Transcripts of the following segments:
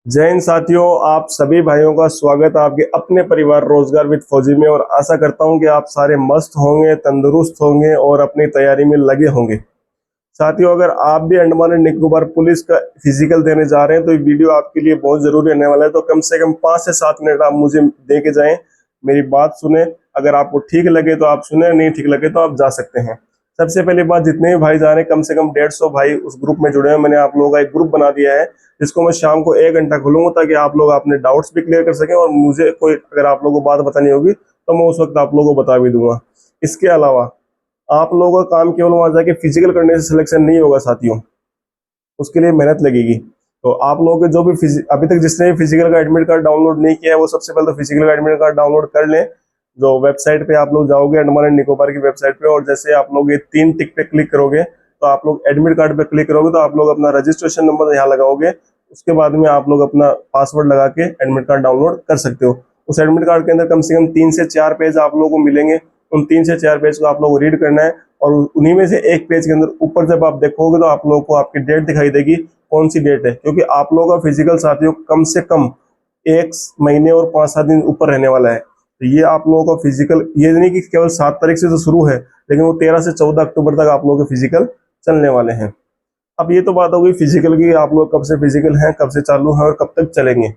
जय हिंद साथियों, आप सभी भाइयों का स्वागत है आपके अपने परिवार रोजगार विद फौजी में। और आशा करता हूं कि आप सारे मस्त होंगे, तंदुरुस्त होंगे और अपनी तैयारी में लगे होंगे। साथियों, अगर आप भी अंडमान एंड निकोबार पुलिस का फिजिकल देने जा रहे हैं तो ये वीडियो आपके लिए बहुत जरूरी रहने वाला है। तो कम से कम 5 से 7 मिनट आप मुझे दे के जाएं, मेरी बात सुने। अगर आपको ठीक लगे तो आप सुने, नहीं ठीक लगे तो आप जा सकते हैं। सबसे पहली बात, जितने भी भाई जा रहे हैं कम से कम 150 भाई उस ग्रुप में जुड़े हैं। मैंने आप लोगों का एक ग्रुप बना दिया है जिसको मैं शाम को 1 घंटा खोलूंगा ताकि आप लोग अपने डाउट्स भी क्लियर कर सकें और मुझे कोई अगर आप लोगों को बात बतानी होगी तो मैं उस वक्त आप लोगों को बता भी दूंगा। इसके अलावा आप लोगों का काम केवल वहां जाके फिजिकल करने से सिलेक्शन नहीं होगा साथियों, उसके लिए मेहनत लगेगी। तो आप लोगों के जो भी अभी तक जिसने भी फिजिकल का एडमिट कार्ड डाउनलोड नहीं किया है वो सबसे पहले तो फिजिकल का एडमिट कार्ड डाउनलोड कर लें। जो वेबसाइट पे आप लोग जाओगे अंडमान एंड निकोबार की वेबसाइट पे, और जैसे आप लोग ये 3 टिक पे क्लिक करोगे तो आप लोग एडमिट कार्ड पे क्लिक करोगे तो आप लोग अपना रजिस्ट्रेशन नंबर यहाँ लगाओगे। उसके बाद में आप लोग अपना पासवर्ड लगा के एडमिट कार्ड डाउनलोड कर सकते हो। उस एडमिट कार्ड के अंदर कम से कम 3 से 4 पेज आप लोगों को मिलेंगे। उन 3 से 4 पेज को आप लोग रीड करना है और उन्हीं में से एक पेज के अंदर ऊपर जब आप देखोगे तो आप लोगों को आपकी डेट दिखाई देगी, कौन सी डेट है। क्योंकि आप लोगों का फिजिकल साथियों कम से कम 1 महीने और 5-7 दिन ऊपर रहने वाला है। तो ये आप लोगों का फिजिकल ये नहीं कि केवल 7 तारीख से तो शुरू है, लेकिन वो 13 से 14 अक्टूबर तक आप लोगों के फिजिकल चलने वाले हैं। अब ये तो बात हो गई फिजिकल की, आप लोग कब से फिजिकल हैं, कब से चालू है और कब तक चलेंगे।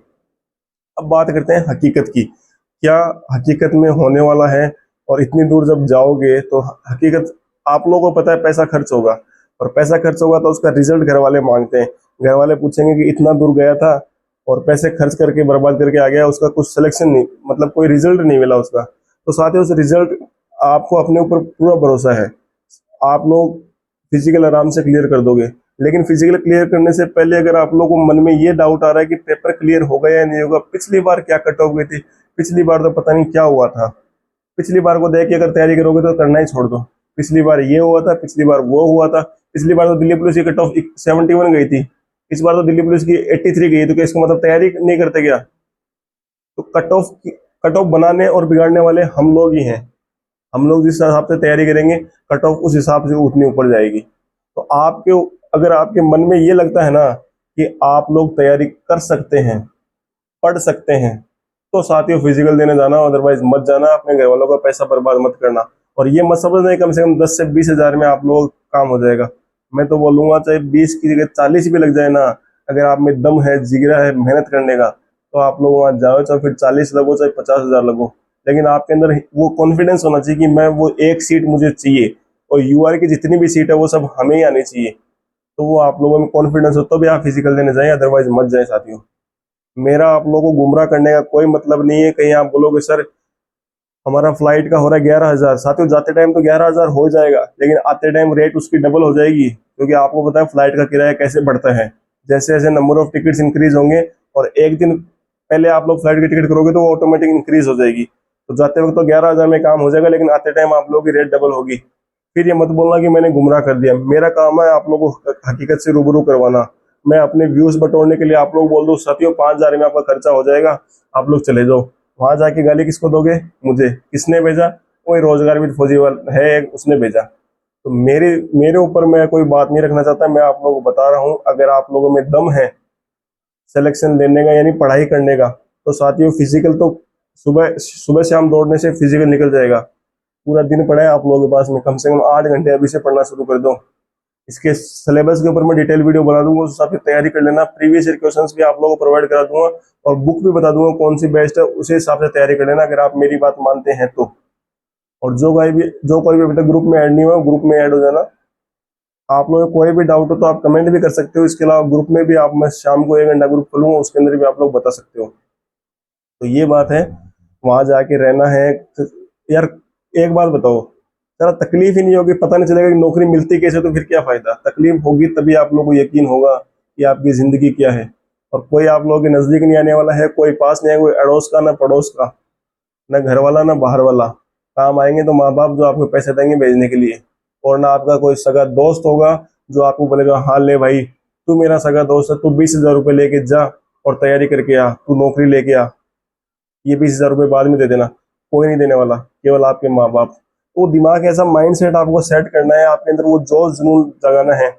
अब बात करते हैं हकीकत की, क्या हकीकत में होने वाला है। और इतनी दूर जब जाओगे तो हकीकत आप लोगों को पता है पैसा खर्च होगा, और पैसा खर्च होगा तो उसका रिजल्ट घर वाले मांगते हैं। घर वाले पूछेंगे कि इतना दूर गया था और पैसे खर्च करके बर्बाद करके आ गया, उसका कुछ सिलेक्शन नहीं, मतलब कोई रिजल्ट नहीं मिला उसका। तो साथ ही उस रिजल्ट आपको अपने ऊपर पूरा भरोसा है, आप लोग फिजिकल आराम से क्लियर कर दोगे। लेकिन फिजिकल क्लियर करने से पहले अगर आप लोगों को मन में ये डाउट आ रहा है कि पेपर क्लियर होगा या नहीं होगा, पिछली बार क्या कट ऑफ गई थी, पिछली बार तो पता नहीं क्या हुआ था, पिछली बार को देख के अगर तैयारी करोगे तो करना ही छोड़ दो। पिछली बार ये हुआ था, पिछली बार वो हुआ था, पिछली बार तो दिल्ली पुलिस की कट ऑफ 71 गई थी, इस बार तो दिल्ली पुलिस की 83 गई। तो क्या इसका मतलब तैयारी नहीं करते क्या? तो कट ऑफ बनाने और बिगाड़ने वाले हम लोग ही हैं। हम लोग जिस हिसाब से तैयारी करेंगे कट ऑफ उस हिसाब से उतनी ऊपर जाएगी। तो आपके अगर आपके मन में ये लगता है ना कि आप लोग तैयारी कर सकते हैं, पढ़ सकते हैं, तो साथियों फिजिकल देने जाना, अदरवाइज मत जाना। अपने घर वालों का पैसा बर्बाद मत करना। और ये मत समझना कम से कम 10 से 20 हजार में आप लोग काम हो जाएगा। मैं तो बोलूंगा चाहे 20 की जगह 40 भी लग जाए ना, अगर आप में दम है, जिगरा है मेहनत करने का, तो आप लोग वहां जाओ। चाहे फिर 40 लगो चाहे 50 हजार लगो, लेकिन आपके अंदर वो कॉन्फिडेंस होना चाहिए कि मैं वो एक सीट मुझे चाहिए, और यूआर की जितनी भी सीट है वो सब हमें ही आनी चाहिए। तो वो आप लोगों में कॉन्फिडेंस हो तो भी आप फिजिकल देने जाएं, अदरवाइज मत जाए साथियों। मेरा आप लोगों को गुमराह करने का कोई मतलब नहीं है। कहीं आप बोलोगे सर हमारा फ्लाइट का हो रहा है 11 हजार, साथियों जाते टाइम तो 11 हजार हो जाएगा, लेकिन आते टाइम रेट उसकी डबल हो जाएगी। क्योंकि आपको पता है फ्लाइट का किराया कैसे बढ़ता है। जैसे जैसे नंबर ऑफ टिकट्स इंक्रीज होंगे और एक दिन पहले आप लोग फ्लाइट की टिकट करोगे तो वो ऑटोमेटिक इंक्रीज हो जाएगी। तो जाते वक्त तो 11 हजार में काम हो जाएगा, लेकिन आते टाइम आप लोगों की रेट डबल होगी। फिर ये मत बोलना कि मैंने गुमराह कर दिया। मेरा काम है आप लोगों को हकीकत से रूबरू करवाना। मैं अपने व्यूज बटोरने के लिए आप लोग बोल दो साथियों 5 हजार में आपका खर्चा हो जाएगा, आप लोग चले जाओ। वहां जाके गाली किसको दोगे? मुझे। किसने भेजा? कोई रोजगार विद फौजी है उसने भेजा। तो मेरे मेरे ऊपर मैं कोई बात नहीं रखना चाहता। मैं आप लोगों को बता रहा हूँ, अगर आप लोगों में दम है सिलेक्शन लेने का यानी पढ़ाई करने का, तो साथियों फिजिकल तो सुबह सुबह शाम दौड़ने से फिजिकल निकल जाएगा। पूरा दिन पड़ा है आप लोगों के पास में, कम से कम 8 घंटे अभी से पढ़ना शुरू कर दो। इसके सिलेबस के ऊपर मैं डिटेल वीडियो बना दूंगा, उस हिसाब से तैयारी कर लेना। प्रीवियस ईयर क्वेश्चंस भी आप लोगों को प्रोवाइड करा दूंगा और बुक भी बता दूंगा कौन सी बेस्ट है, उसी हिसाब से तैयारी कर लेना अगर आप मेरी बात मानते हैं तो। और जो कोई भी अभी तक ग्रुप में ऐड नहीं हुआ ग्रुप में ऐड हो जाना। आप लोगों को कोई भी डाउट हो तो आप कमेंट भी कर सकते हो। इसके अलावा ग्रुप में भी आप, मैं शाम को 1 घंटा ग्रुप खोलूंगा, उसके अंदर भी आप लोग बता सकते हो। तो ये बात है, वहां जाके रहना है। तो यार एक बात बताओ, जरा तकलीफ ही नहीं होगी, पता नहीं चलेगा कि नौकरी मिलती कैसे, तो फिर क्या फायदा? तकलीफ होगी तभी आप लोगों को यकीन होगा कि आपकी जिंदगी क्या है। और कोई आप लोगों के नजदीक नहीं आने वाला है, कोई पास नहीं है, कोई अड़ोस का ना पड़ोस का, ना घर वाला ना बाहर वाला। काम आएंगे तो माँ बाप जो आपको पैसे देंगे भेजने के लिए, और ना आपका कोई सगा दोस्त होगा जो आपको बोलेगा हाँ ले भाई तू मेरा सगा दोस्त है, तू 20 हजार रुपये लेके जा और तैयारी करके आ, तू नौकरी लेके आ, ये 20 हजार रुपये बाद में दे देना। कोई नहीं देने वाला, केवल आपके माँ बाप। वो दिमाग ऐसा माइंड सेट आपको सेट करना है, आपके अंदर वो जोश जुनून जगाना है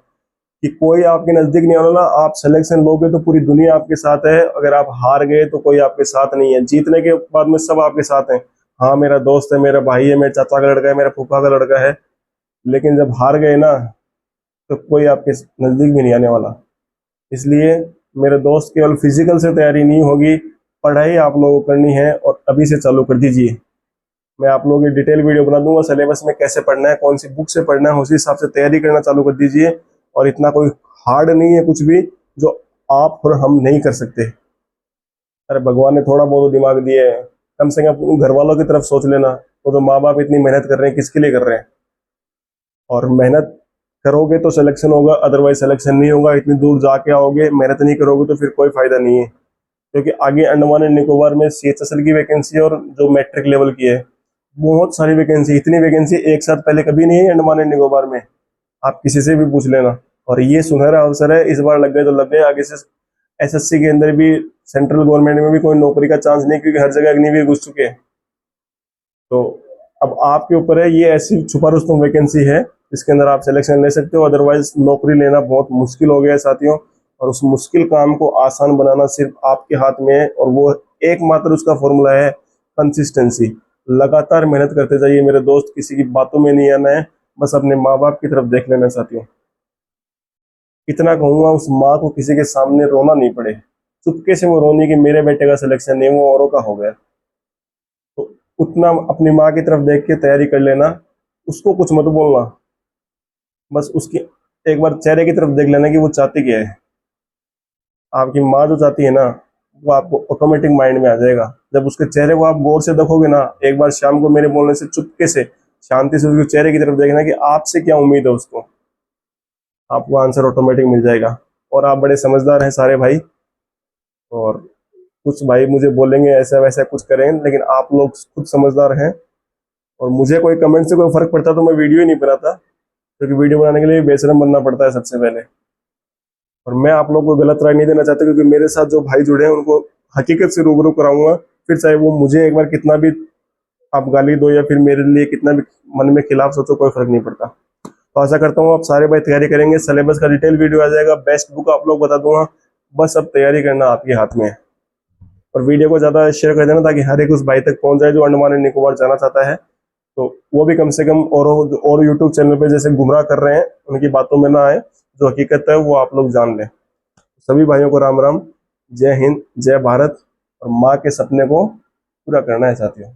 कि कोई आपके नजदीक नहीं आने वाला। आप सिलेक्शन लोगे तो पूरी दुनिया आपके साथ है, अगर आप हार गए तो कोई आपके साथ नहीं है। जीतने के बाद में सब आपके साथ हैं, हाँ मेरा दोस्त है, मेरा भाई है, मेरे चाचा का लड़का है, मेरा फूफा का लड़का है, लेकिन जब हार गए ना तो कोई आपके नजदीक भी नहीं आने वाला। इसलिए मेरे दोस्त, केवल फिजिकल से तैयारी नहीं होगी, पढ़ाई आप लोगों को करनी है और अभी से चालू कर दीजिए। मैं आप लोगों की डिटेल वीडियो बना दूंगा, सिलेबस में कैसे पढ़ना है, कौन सी बुक से पढ़ना है, उसी हिसाब से तैयारी करना चालू कर दीजिए। और इतना कोई हार्ड नहीं है कुछ भी जो आप और हम नहीं कर सकते। अरे भगवान ने थोड़ा बहुत दिमाग दिया है, कम से कम घर वालों की तरफ सोच लेना। वो तो माँ बाप इतनी मेहनत कर रहे हैं, किसके लिए कर रहे हैं? और मेहनत करोगे तो सिलेक्शन होगा, अदरवाइज सिलेक्शन नहीं होगा। इतनी दूर जाके आओगे, मेहनत नहीं करोगे तो फिर कोई फायदा नहीं है। क्योंकि आगे अंडमान एंड निकोबार में CHSL की वैकेंसी और जो मैट्रिक लेवल की है, बहुत सारी वैकेंसी, इतनी वैकेंसी एक साथ पहले कभी नहीं है अंडमान एंड निकोबार में। आप किसी से भी पूछ लेना। और ये सुनहरा अवसर है, इस बार लग गए तो लग गए, आगे से SSC के अंदर भी, सेंट्रल गवर्नमेंट में भी कोई नौकरी का चांस नहीं, क्योंकि हर जगह अग्निवीर घुस चुके हैं। तो अब आपके ऊपर है, ये ऐसी छुपा रुस्तम वैकेंसी है इसके अंदर आप सिलेक्शन ले सकते हो, अदरवाइज नौकरी लेना बहुत मुश्किल हो गया है साथियों। और उस मुश्किल काम को आसान बनाना सिर्फ आपके हाथ में है, और वो एकमात्र उसका फॉर्मूला है कंसिस्टेंसी। लगातार मेहनत करते जाइए मेरे दोस्त, किसी की बातों में नहीं आना है, बस अपने माँ बाप की तरफ देख लेना साथियों। इतना कहूंगा, उस माँ को किसी के सामने रोना नहीं पड़े, चुपके से वो रोनी कि मेरे बेटे का सिलेक्शन नहीं, वो औरों का हो गया। तो उतना अपनी माँ की तरफ देख के तैयारी कर लेना, उसको कुछ मत बोलना, बस उसकी एक बार चेहरे की तरफ देख लेना कि वो चाहती क्या है। आपकी माँ जो चाहती है ना, वो आपको ऑटोमेटिक माइंड में आ जाएगा। जब उसके चेहरे को आप गौर से देखोगे ना, एक बार शाम को मेरे बोलने से चुपके से शांति से उसके चेहरे की तरफ देखना कि आपसे क्या उम्मीद है उसको, आपको आंसर ऑटोमेटिक मिल जाएगा। और आप बड़े समझदार हैं सारे भाई, और कुछ भाई मुझे बोलेंगे ऐसा वैसा कुछ करें, लेकिन आप लोग खुद समझदार हैं। और मुझे कोई कमेंट से कोई फर्क पड़ता तो मैं वीडियो ही नहीं बनाता, क्योंकि वीडियो बनाने के लिए बेशरम बनना पड़ता है सबसे पहले। और मैं आप लोगों को गलत राय नहीं देना चाहता, क्योंकि मेरे साथ जो भाई जुड़े हैं उनको हकीकत से रूबरू कराऊंगा। फिर चाहे वो मुझे एक बार कितना भी आप गाली दो या फिर मेरे लिए कितना भी मन में खिलाफ सोचो, कोई फर्क नहीं पड़ता। तो आशा करता हूँ आप सारे भाई तैयारी करेंगे। सिलेबस का डिटेल वीडियो आ जाएगा, बेस्ट बुक आप लोग बता दूंगा, बस अब तैयारी करना आपके हाथ में है। और वीडियो को ज्यादा शेयर कर देना, ताकि हर एक उस भाई तक पहुंच जाए जो अंडमान एंड निकोबार जाना चाहता है। तो वो भी कम से कम और यूट्यूब चैनल पे जैसे गुमराह कर रहे हैं उनकी बातों में ना आए, जो हकीकत है वो आप लोग जान लें। सभी भाइयों को राम राम, जय हिंद, जय भारत। और माँ के सपने को पूरा करना है साथियों।